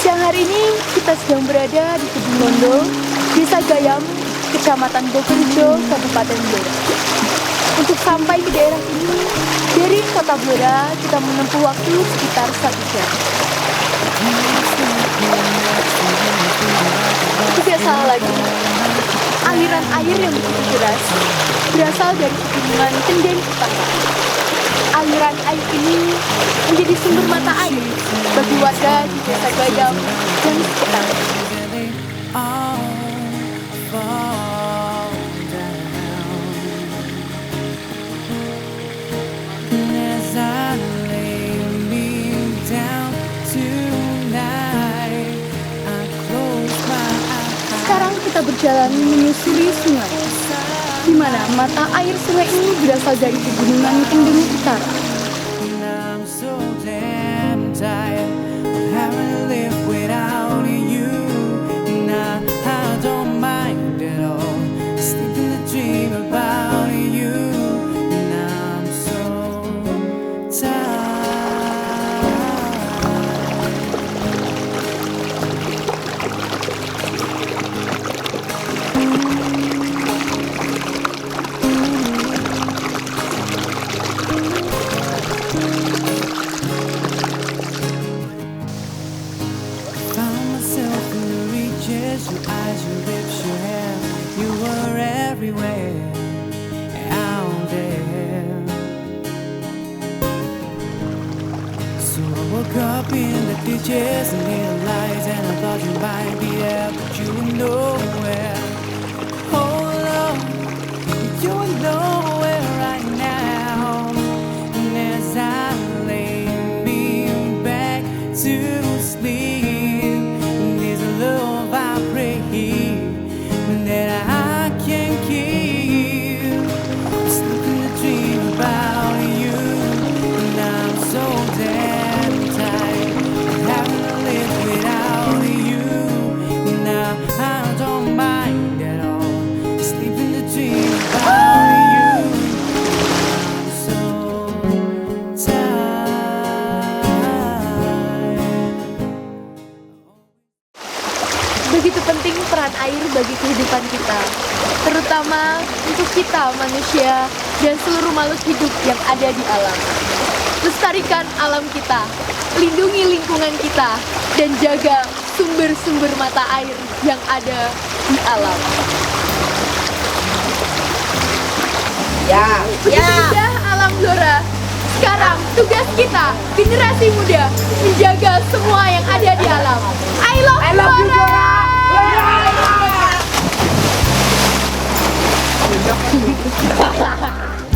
Siang hari ini kita sedang berada di Kebun Londo, Desa Gayam, Kecamatan Bokerjo, Kabupaten Blora. Untuk sampai ke daerah ini, dari kota Blora kita menempuh waktu sekitar 1 jam. Tidak salah lagi, aliran air yang begitu deras berasal dari pegunungan Kendeng Utara. Aliran air ini menjadi sumber mata air bagi warga di Desa Gayam dan sekitarnya. Sekarang kita berjalan menyusuri sungai, di mana mata air sungai ini berasal dari pegunungan Kendeng Utara. Your eyes, your lips, your hair, you were everywhere out there. So I woke up in the ditches and little lights, and I thought you might be there, but you were nowhere. Oh Lord, you were nowhere right now. And as I lay me back to sleep, there's a love I pray that I can keep. Sleeping to dream about you, and I'm so damn tired of having to live without you. Now I don't mind at all. Sleeping to dream about you. I'm so Begitu penting peran air bagi kehidupan kita, terutama untuk kita manusia dan seluruh makhluk hidup yang ada di alam. Lestarikan alam kita, lindungi lingkungan kita, dan jaga sumber-sumber mata air yang ada di alam. Begitu indah alam Blora. Sekarang tugas kita, generasi muda, menjaga semua yang ada di alam. I love you, Blora! happy.